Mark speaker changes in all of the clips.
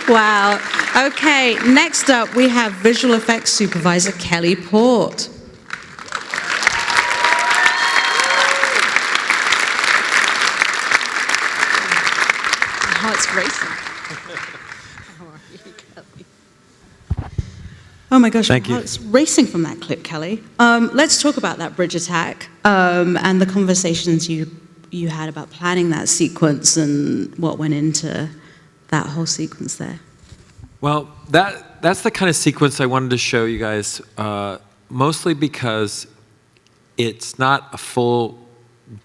Speaker 1: Wow. Okay, next up we have visual effects supervisor Kelly Port.
Speaker 2: My heart's racing.
Speaker 1: Oh my gosh,
Speaker 3: Thank
Speaker 1: my
Speaker 3: you.
Speaker 1: heart's racing from that clip, Kelly. Let's talk about that bridge attack and the conversations you had about planning that sequence and what went into that whole sequence there.
Speaker 3: Well, that's the kind of sequence I wanted to show you guys, mostly because it's not a full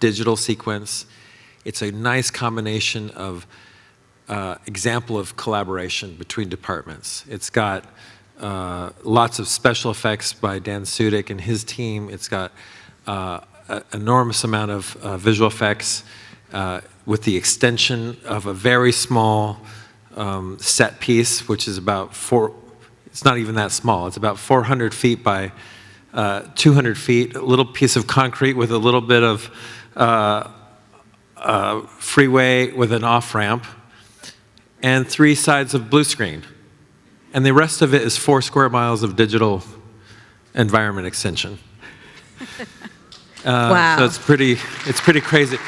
Speaker 3: digital sequence. It's a nice combination of example of collaboration between departments. It's got lots of special effects by Dan Sudik and his team. It's got an enormous amount of visual effects with the extension of a very small set piece, which is about it's not even that small. It's about 400 feet by 200 feet, a little piece of concrete with a little bit of freeway with an off-ramp, and 3 sides of blue screen. And the rest of it is 4 square miles of digital environment extension.
Speaker 1: Wow.
Speaker 3: So it's pretty crazy.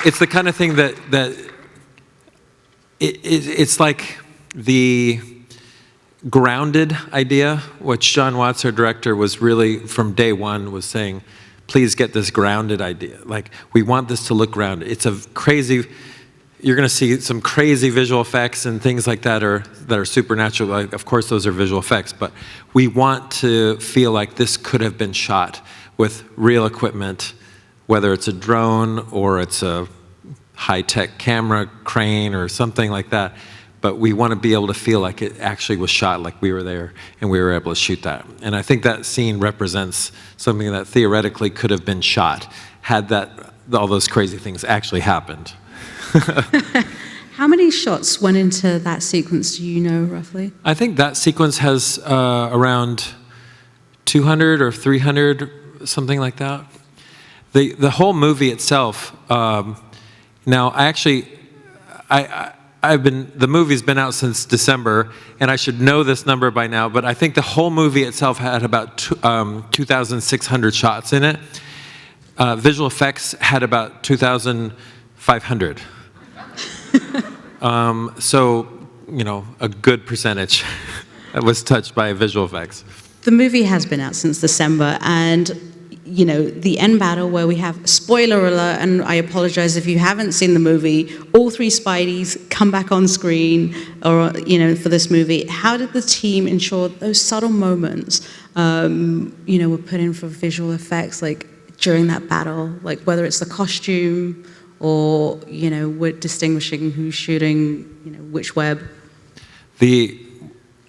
Speaker 3: It's the kind of thing that it's like the grounded idea, which John Watts, our director, was really, from day one, was saying, please get this grounded idea. Like, we want this to look grounded. It's a crazy, you're going to see some crazy visual effects and things like that are supernatural. Like, of course, those are visual effects, but we want to feel like this could have been shot with real equipment, whether it's a drone or it's a high-tech camera crane or something like that. But we want to be able to feel like it actually was shot, like we were there and we were able to shoot that. And I think that scene represents something that theoretically could have been shot had all those crazy things actually happened.
Speaker 1: How many shots went into that sequence, do you know, roughly?
Speaker 3: I think that sequence has around 200 or 300, something like that. The whole movie itself, now the movie's been out since December, and I should know this number by now, but I think the whole movie itself had about 2,600 shots in it. Visual effects had about 2,500. So, a good percentage was touched by visual effects.
Speaker 1: The movie has been out since December, and the end battle where we have, spoiler alert, and I apologize if you haven't seen the movie, all 3 Spideys come back on screen, or for this movie. How did the team ensure those subtle moments, were put in for visual effects, like during that battle, like whether it's the costume or we're distinguishing who's shooting, which web?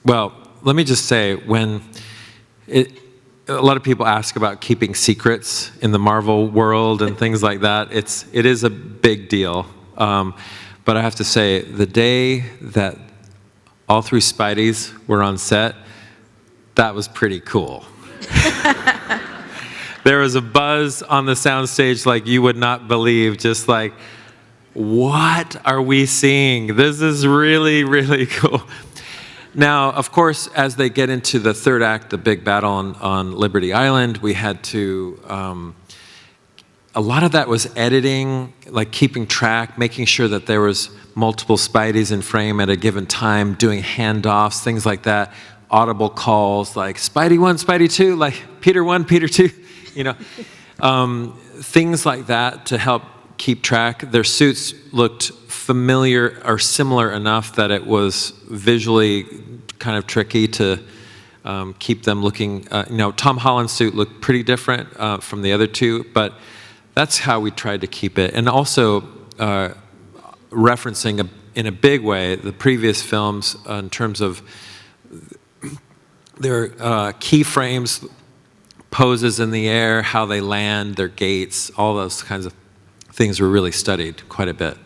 Speaker 3: Well, let me just say, a lot of people ask about keeping secrets in the Marvel world and things like that. It is a big deal. But I have to say, the day that all 3 Spideys were on set, that was pretty cool. There was a buzz on the soundstage like you would not believe, just like, what are we seeing? This is really, really cool. Now, of course, as they get into the 3rd act, the big battle on Liberty Island, we had to, a lot of that was editing, like keeping track, making sure that there was multiple Spideys in frame at a given time, doing handoffs, things like that, audible calls like Spidey 1, Spidey 2, like Peter 1, Peter 2, things like that to help keep track. Their suits looked familiar or similar enough that it was visually kind of tricky to keep them looking. Tom Holland's suit looked pretty different from the other 2, but that's how we tried to keep it. And also referencing in a big way the previous films in terms of their keyframes, poses in the air, how they land, their gaits, all those kinds of things were really studied quite a bit.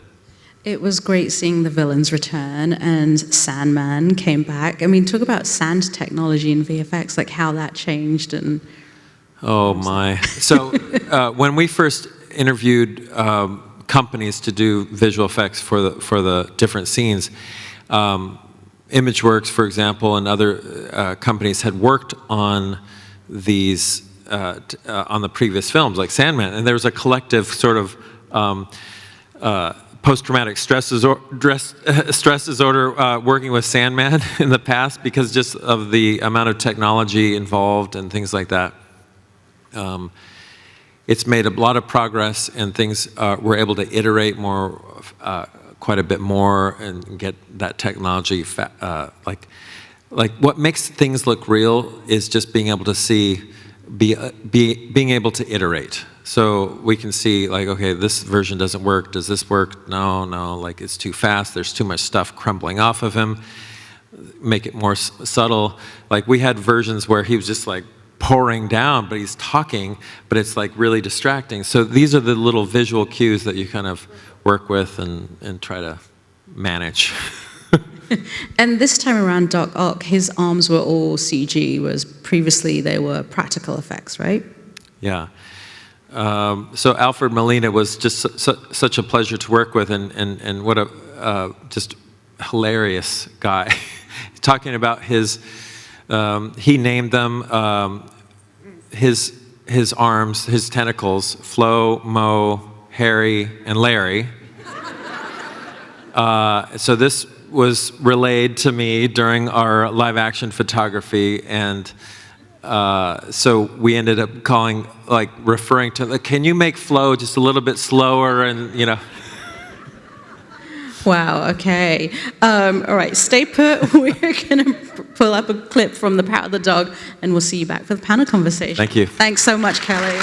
Speaker 1: It was great seeing the villains return and Sandman came back. I mean, talk about sand technology in VFX, like how that changed and...
Speaker 3: Oh my. So when we first interviewed companies to do visual effects for the different scenes, ImageWorks, for example, and other companies had worked on these on the previous films, like Sandman, and there was a collective sort of post-traumatic stress disorder working with Sandman in the past because just of the amount of technology involved and things like that. It's made a lot of progress, and things we're able to iterate more, quite a bit more, and get that technology. Like what makes things look real is just being able to see, being able to iterate. So we can see, like, okay, this version doesn't work. Does this work? No, like it's too fast. There's too much stuff crumbling off of him. Make it more subtle. Like we had versions where he was just like pouring down, but he's talking, but it's like really distracting. So these are the little visual cues that you kind of work with and try to manage.
Speaker 1: And this time around, Doc Ock, his arms were all CG, whereas previously they were practical effects, right?
Speaker 3: Yeah. So Alfred Molina was just such a pleasure to work with, and what a just hilarious guy. Talking about his, he named them his arms, his tentacles, Flo, Mo, Harry, and Larry. So this was relayed to me during our live action photography, and so we ended up referring to, can you make Flo just a little bit slower, and you know.
Speaker 1: Wow, okay. All right, stay put. We're going to pull up a clip from The Power of the Dog, and we'll see you back for the panel conversation.
Speaker 3: Thank you.
Speaker 1: Thanks so much, Kelly.